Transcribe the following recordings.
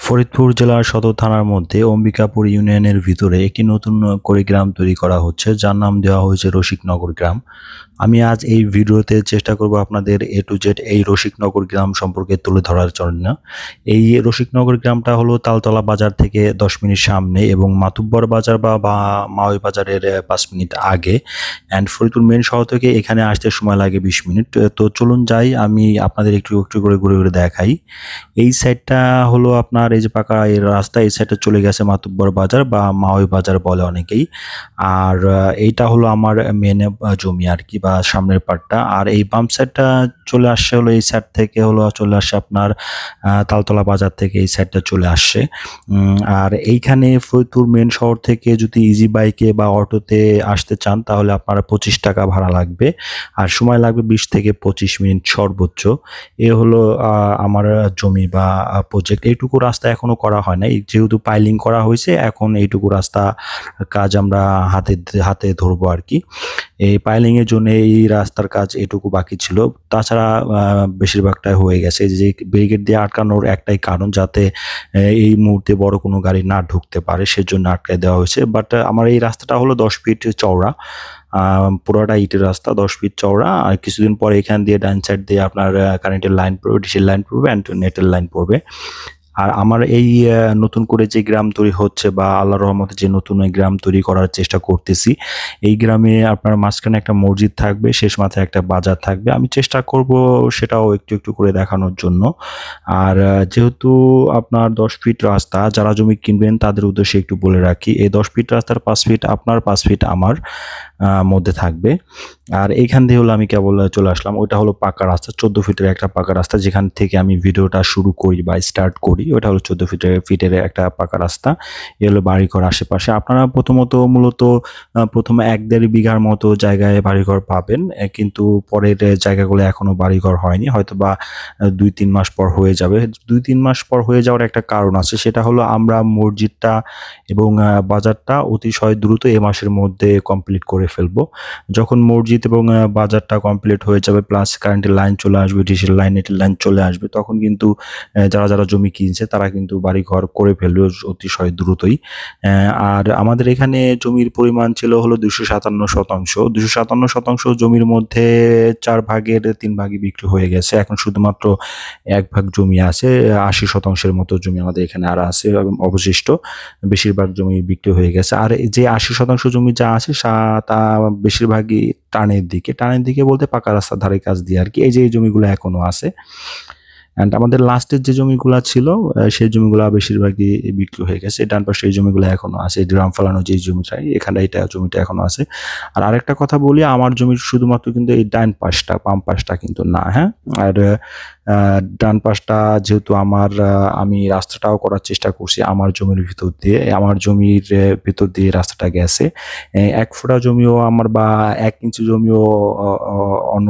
ফরিদপুর জেলার সদর থানার মধ্যে অম্বিকাপুর ইউনিয়নের ভিতরে একটি নতুন করে গ্রাম তৈরি করা হচ্ছে, যার নাম দেওয়া হয়েছে রসিকনগর গ্রাম। আমি আজ এই ভিডিওতে চেষ্টা করব আপনাদের এ টু জেড এই রসিকনগর গ্রাম সম্পর্কে তুলে ধরার জন্য। এই রসিকনগর গ্রামটা হলো তালতলা বাজার থেকে 10 মিনিট সামনে এবং মাতুব্বর বাজার বা মাওই বাজারের 5 মিনিট আগে। অ্যান্ড ফরিদপুর মেন শহর থেকে এখানে আসতে সময় লাগে 20 মিনিট। তো চলুন যাই, আমি আপনাদের একটু একটু করে ঘুরে ঘুরে দেখাই। এই সাইডটা হলো আপনার এই যে পাকা এই রাস্তা, এই সাইডটা চলে গেছে মাতুব্বর বাজার বা মাওই বাজার বলে অনেকেই। আর এইটা হলো আমার মেন জমি আর কি, বা সামনের পার্টটা। আর এই বাম সাইডটা চলে আসছে হলো এই সাইড থেকে হলো চলে আসছে আপনার তালতলা বাজার থেকে এই সাইডটা চলে আসছে। আর এইখানে ফরিদপুর মেন শহর থেকে যদি ইজি বাইকে বা অটোতে আসতে চান তাহলে আপনারা 25 টাকা ভাড়া লাগবে, আর সময় লাগবে 20 থেকে 25 মিনিট সর্বোচ্চ। এ হলো আমার জমি বা প্রজেক্ট। এইটুকু রাস্তা এখনো করা হয় নাই, যেহেতু পাইলিং করা হয়েছে এখন এইটুকু রাস্তা কাজ আমরা হাতে হাতে ধরবো আর কি। এই পাইলিং এর জন্য এই রাস্তার কাজ এটুকু বাকি ছিল, তাছাড়া বেশিরভাগটাই হয়ে গেছে। এই যে ব্যারিকেড দিয়ে আটকানোর একটাই কারণ, যাতে এই মুহূর্তে বড় কোনো গাড়ি না ঢুকতে পারে, সেজন্য আটকায় দেওয়া হয়েছে। বাট আমার এই রাস্তাটা হলো 10 ফিট চওড়া, পুরোটা ইটের রাস্তা, 10 ফিট চওড়া। আর কিছুদিন পরে এখান দিয়ে ডান সাইড দিয়ে আপনার কারেন্টের লাইন পড়বে, ডিশের লাইন পড়বে, অ্যান্ড নেটের লাইন পড়বে। আর আমার এই নতুন করে যে গ্রাম তৈরি হচ্ছে বা আল্লাহর রহমতে যে নতুন গ্রাম তৈরি করার চেষ্টা করতেছি, এই গ্রামে আপনার মাঝখানে একটা মসজিদ থাকবে, শেষ মাথায় একটা বাজার থাকবে। আমি চেষ্টা করব সেটাও একটু একটু করে দেখানোর জন্য। আর যেহেতু আপনার 10 ফিট রাস্তা, যারা জমি কিনবেন তাদের উদ্দেশ্যে একটু বলে রাখি, এই 10 ফিট রাস্তার 5 ফিট আপনার, 5 ফিট আমার মধ্যে থাকবে। আর এইখান দিয়ে হলো আমি কেবল চলে আসলাম, ওইটা হলো পাকা রাস্তা, 14 ফিটের একটা পাকা রাস্তা, যেখান থেকে আমি ভিডিওটা শুরু করি বা স্টার্ট করি। ওটা হলো 14 ফিটের একটা পাকা রাস্তা। এ হলো বাড়িঘর আশেপাশে। আপনারা মূলত প্রথমে 1-1.5 বিঘার মতো জায়গায় বাড়িঘর পাবেন, কিন্তু পরের জায়গাগুলো এখনো বাড়িঘর হয়নি, হয়তো বা 2-3 মাস পর হয়ে যাবে। 2-3 মাস পর হয়ে যাওয়ার একটা কারণ আছে, সেটা হলো আমরা মসজিদটা এবং বাজারটা অতিশয় দ্রুত এ মাসের মধ্যে কমপ্লিট করে ফেলবো। যখন মসজিদ এবং বাজারটা কমপ্লিট হয়ে যাবে, প্লাস কারেন্টের লাইন চলে আসবে, ডিশের লাইন, নেটের লাইন চলে আসবে, তখন কিন্তু যারা যারা জমি কিনছে তারা কিন্তু বাড়ি ঘর করে ফেলবে অতিশয় দ্রুতই। আর আমাদের এখানে জমির পরিমাণ ছিল হলো 257 শতাংশ। 257 শতাংশ জমির মধ্যে 4 ভাগের 3 ভাগই বিক্রি হয়ে গেছে। এখন শুধুমাত্র 1 ভাগ জমি আছে, 80 শতাংশের মতো জমি আমাদের এখানে আর আছে এবং অবশিষ্ট বেশিরভাগ জমি বিক্রি হয়ে গেছে। আর যে 80 শতাংশ জমি যা আছে তা বেশিরভাগই টানের দিকে বলতে পাকা রাস্তার ধারে কাজ দিয়ে আর কি। এই যে এই জমিগুলো এখনো আছে। অ্যান্ড আমাদের লাস্টের যে জমিগুলা ছিল সেই জমিগুলা বেশিরভাগই বিক্রি হয়ে গেছে। ডান পাশে এই জমিগুলো এখনো আছে, ড্রাম ফালানো যে জমিটা, এখানে এটা জমিটা এখনো আছে। আর আরেকটা কথা বলি, আমার জমির শুধুমাত্র কিন্তু এই ডান পাশটা, বাম পাশটা কিন্তু না, হ্যাঁ। আর ডান পাশটা যেহেতু আমার, আমি রাস্তাটাও করার চেষ্টা করছি আমার জমির ভিতর দিয়ে, আমার জমির ভিতর দিয়ে রাস্তাটা গেছে। 1 ফোঁটা জমিও আমার বা 1 ইঞ্চি জমিও অন্য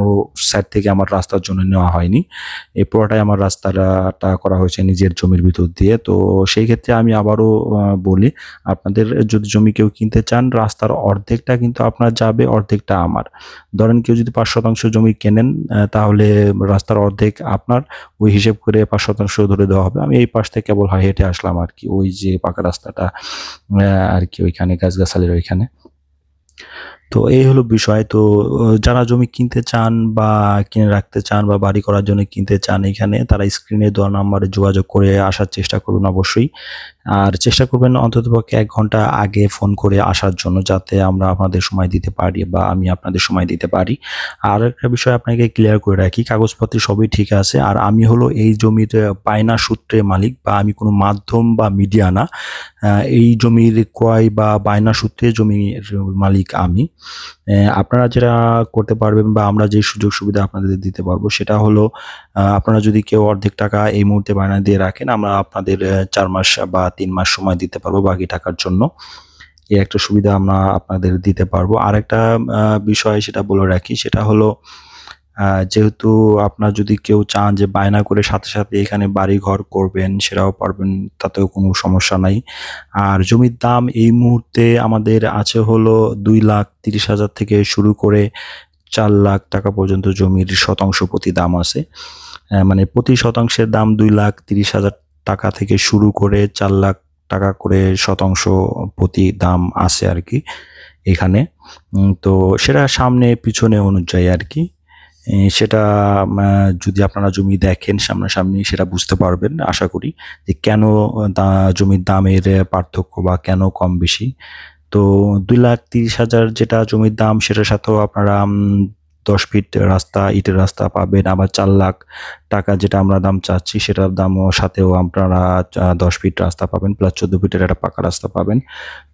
সাইড থেকে আমার রাস্তার জন্য নেওয়া হয়নি। এই পুরোটাই আমার রাস্তাটা করা হয়েছে নিজের জমির ভিতর দিয়ে। তো সেই ক্ষেত্রে আমি আবারও বলি, আপনাদের যদি জমি কেউ কিনতে চান, রাস্তার অর্ধেকটা কিন্তু আপনার যাবে, অর্ধেকটা আমার। ধরেন কেউ যদি 5 শতাংশ জমি কেনেন, তাহলে রাস্তার অর্ধেক আপনার, ওই হিসেব করে 5 শতাংশ ধরে দেওয়া হবে। আমি এই পাশ থেকে কেবল হেঁটে আসলাম আর কি, ওই যে পাকা রাস্তাটা আর কি, ওইখানে গাছগাছালির ওইখানে। তো এই হলো বিষয়। তো যারা জমি কিনতে চান বা কিনে রাখতে চান বা বাড়ি করার জন্য কিনতে চান, এখানে তারা স্ক্রিনে দেওয়া নাম্বারে যোগাযোগ করে আসার চেষ্টা করুন অবশ্যই। আর চেষ্টা করবেন অন্ততপক্ষে 1 ঘন্টা আগে ফোন করে আসার জন্য, যাতে আমরা আপনাদের সময় দিতে পারি বা আমি আপনাদের সময় দিতে পারি। আর একটা বিষয় আপনাকে ক্লিয়ার করে রাখি, কাগজপত্র সবই ঠিক আছে, আর আমি হলো এই জমির বায়না সূত্রে মালিক, বা আমি কোনো মাধ্যম বা মিডিয়া না। এই জমির ক্রয় বা বায়না সূত্রে জমির মালিক আমি। আপনারা যেটা করতে পারবেন বা আমরা যে সুযোগ সুবিধা আপনাদের দিতে পারবো, সেটা হলো আপনারা যদি কেউ অর্ধেক টাকা এই মুহূর্তে বায়না দিয়ে রাখেন, আমরা আপনাদের 4 মাস বা 3 মাস সময় দিতে পারবো বাকি টাকার জন্য। এই একটা সুবিধা আমরা আপনাদের দিতে পারবো। আরেকটা বিষয় সেটা বলে রাখি, সেটা হলো যেহেতু আপনার যদি কেউ চান যে বায়না করে সাথে সাথে এখানে বাড়ি ঘর করবেন, সেটাও পারবেন, তাতেও কোনো সমস্যা নাই। আর জমির দাম এই মুহূর্তে আমাদের আছে হলো 2,30,000 থেকে শুরু করে 4 লাখ টাকা পর্যন্ত জমির শতাংশ প্রতি দাম আছে। মানে প্রতি শতাংশের দাম 2,30,000 টাকা থেকে শুরু করে 4 লাখ টাকা করে শতাংশ প্রতি দাম আছে আর কি এখানে। তো সেটা সামনে পিছনে অনুযায়ী আর কি। সেটা যদি আপনারা জমি দেখেন সামনাসামনি সেটা বুঝতে পারবেন আশা করি যে কেন জমির দামের পার্থক্য বা কেন কম বেশি। তো 2,30,000 যেটা জমির দাম সেটার সাথেও আপনারা 10 ফিট রাস্তা, ইটের রাস্তা পাবেন। আবার 4 লাখ টাকা যেটা আমরা দাম চাচ্ছি সেটার দামও সাথেও আপনারা 10 ফিট রাস্তা পাবেন, প্লাস 14 ফিটের একটা পাকা রাস্তা পাবেন।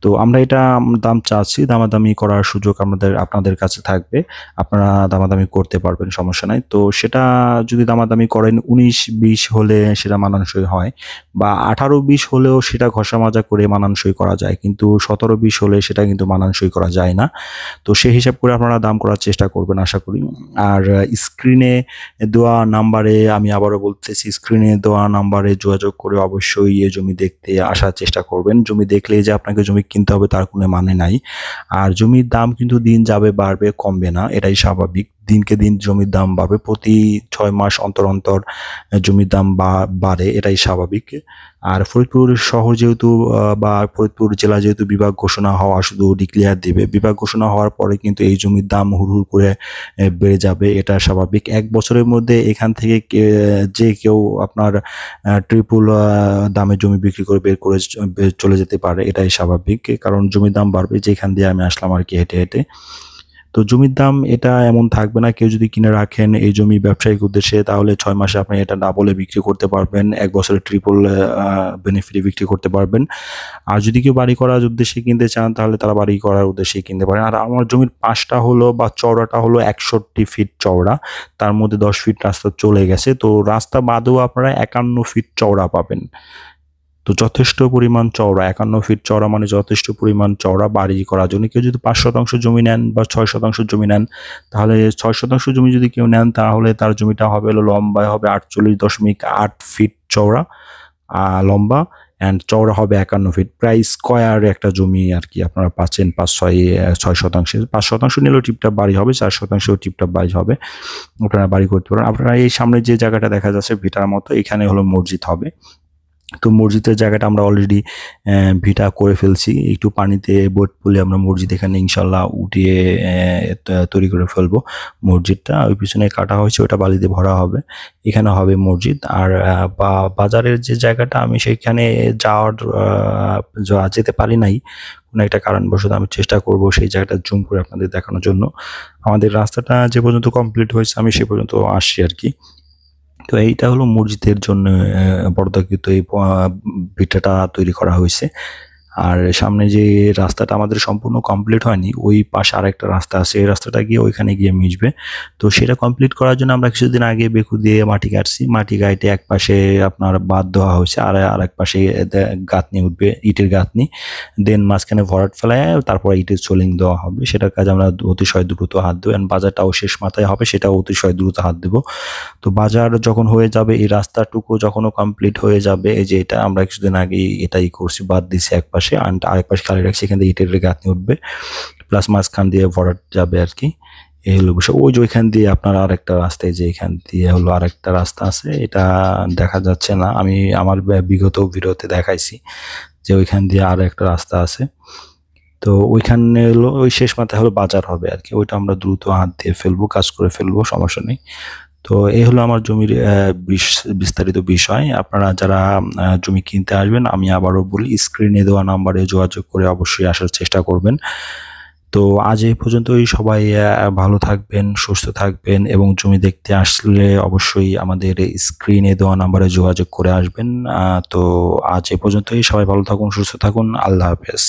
তো আমরা এটা দাম চাচ্ছি, দামাদামি করার সুযোগ আপনাদের কাছে থাকবে, আপনারা দামাদামি করতে পারবেন, সমস্যা নাই। তো সেটা যদি দামাদামি করেন 19-20 হলে সেটা মানানসই হয়, বা 18-20 হলেও সেটা ঘষা মাজা করে মানানসই করা যায়, কিন্তু 17-20 হলে সেটা কিন্তু মানানসই করা যায় না। তো সেই হিসাব করে আপনারা দাম করার চেষ্টা করবেন আশা করি। আর স্ক্রিনে দেওয়া নাম্বারে, আমি আবারও বলতেছি, স্ক্রিনে দেওয়া নাম্বারে যোগাযোগ করে অবশ্যই এই জমি দেখতে আসার চেষ্টা করবেন। জমি দেখলেই যে আপনাকে জমি কিনতে হবে তার কোনো মানে নাই। আর জমির দাম কিন্তু দিন যাবে বাড়বে, কমবে না, এটাই স্বাভাবিক। দিনকে দিন জমির দাম বাড়বে, প্রতি 6 মাস অন্তর অন্তর জমির দাম বাড়ে, এটাই স্বাভাবিক। আর ফরিদপুর শহর যেহেতু বা ফরিদপুর জেলা যেহেতু বিভাগ ঘোষণা হওয়া, শুধু ডিক্লেয়ার দেবে, বিভাগ ঘোষণা হওয়ার পরে কিন্তু এই জমির দাম হুড় করে বেড়ে যাবে, এটা স্বাভাবিক। 1 বছরের মধ্যে এখান থেকে যে কেউ আপনার ট্রিপল দামে জমি বিক্রি করে বের করে চলে যেতে পারে, এটাই স্বাভাবিক, কারণ জমির দাম বাড়বে। যেখান দিয়ে আমি আসলাম আর কি হেঁটে হেঁটে। তো জমির দাম এটা এমন থাকবে না। কেউ যদি কিনে রাখেন এই জমি ব্যবসায়িক উদ্দেশ্যে, তাহলে 6 মাসে আপনি এটা ডাবলে বিক্রি করতে পারবেন, 1 বছরে ট্রিপল বেনিফিটে বিক্রি করতে পারবেন। আর যদি কেউ বাড়ি করার উদ্দেশ্যে কিনতে চান তাহলে তারা বাড়ি করার উদ্দেশ্যে কিনতে পারেন। আর আমার জমির পাশটা হলো বা চওড়াটা হলো 61 ফিট চওড়া, তার মধ্যে 10 ফিট রাস্তা চলে গেছে। তো রাস্তা বাদেও আপনারা 51 ফিট চওড়া পাবেন। তো যথেষ্ট পরিমাণ চওড়া, 51 ফিট চওড়া মানে যথেষ্ট পরিমাণ চওড়া বাড়ি করার জন্য। কেউ যদি 5% জমি নেন বা 6% জমি নেন, তাহলে 6% জমি যদি কেউ নেন তাহলে তার জমিটা হবে লম্বায় হবে 48.8 ফিট চওড়া লম্বা, অ্যান্ড চওড়া হবে 51 ফিট, প্রায় স্কোয়ার একটা জমি আর কি আপনারা পাচ্ছেন। 6% 5% নিলেও টিপটাপ বাড়ি হবে, 4% টিপটাপ বাড়ি হবে, আপনারা বাড়ি করতে পারেন। আপনারা এই সামনে যে জায়গাটা দেখা যাচ্ছে ভিটার মতো, এখানে হলো মসজিদ হবে। তো মসজিদের জায়গাটা আমরা অলরেডি ভিটা করে ফেলছি, একটু পানিতে বোট পুলে আমরা মসজিদ এখানে ইনশাল্লাহ উঠিয়ে তৈরি করে ফেলবো। মসজিদটা ওই পিছনে কাটা হয়েছে, ওটা বালিতে ভরা হবে, এখানে হবে মসজিদ। আর বাজারের যে জায়গাটা আমি সেখানে যেতে পারি নাই কোনো একটা কারণবশত, আমি চেষ্টা করব সেই জায়গাটা জুম করে আপনাদের দেখানোর জন্য। আমাদের রাস্তাটা যে পর্যন্ত কমপ্লিট হয়েছে আমি সে পর্যন্ত আসছি আর কি। তো এইটা হলো মসজিদের জন্য বর্ধাকৃত এই ভিটাটা তৈরি করা হয়েছে। আর সামনে যে রাস্তাটা আমাদের সম্পূর্ণ কমপ্লিট হয়নি, ওই পাশে আরেকটা রাস্তা আছে, এই রাস্তাটা গিয়ে ওইখানে গিয়ে মিশবে। তো সেটা কমপ্লিট করার জন্য আমরা কিছুদিন আগে বেকু দিয়ে মাটি কাটছি, মাটি কাটে এক পাশে আপনার বাঁধ দেওয়া হয়েছে, আর আরেক পাশে গাঁথনি উঠবে, ইটের গাঁথনি, দেন মাঝখানে ভরাট ফেলায় তারপর ইটের সোলিং দেওয়া হবে। সেটার কাজ আমরা অতিশয় দ্রুত হাত দেবো, অ্যান্ড বাজারটাও শেষ মাথায় হবে, সেটাও অতিশয় দ্রুত হাত দেবো। তো বাজার যখন হয়ে যাবে, এই রাস্তাটুকু যখনও কমপ্লিট হয়ে যাবে, এই যে এটা আমরা কিছুদিন আগে এটাই করছি, বাদ দিছি এক পাশে, আর আরেক পাশে খালি রাখছি, এখান থেকে ইটের গাঁথনি উঠবে, প্লাস মাঝখান দিয়ে ভরাট যাবে আর কি। এই হলো বিষয়। ওই যে ওইখান দিয়ে আপনার আরেকটা রাস্তায়, যে এখান দিয়ে হলো আরেকটা রাস্তা আছে, এটা দেখা যাচ্ছে না, আমি আমার বিগত ভিডিওতে দেখাইছি যে ওইখান দিয়ে আরো একটা রাস্তা আছে। তো ওইখানে হলো ওই শেষ মাথায় হলো বাজার হবে আর কি, ওইটা আমরা দ্রুত হাত দিয়ে ফেলবো, কাজ করে ফেলবো, সমস্যা নেই। তো এই হলো আমার জমির বিস্তারিত বিষয়। আপনারা যারা জমি কিনতে আসবেন, আমি আবারও বলি, স্ক্রিনে দেওয়া নাম্বারে যোগাযোগ করে অবশ্যই আসার চেষ্টা করবেন। তো আজ এই পর্যন্তই। সবাই ভালো থাকবেন, সুস্থ থাকবেন, এবং জমি দেখতে আসলে অবশ্যই আমাদের স্ক্রিনে দেওয়া নাম্বারে যোগাযোগ করে আসবেন। তো আজ এই পর্যন্তই, সবাই ভালো থাকুন, সুস্থ থাকুন, আল্লাহ হাফেজ।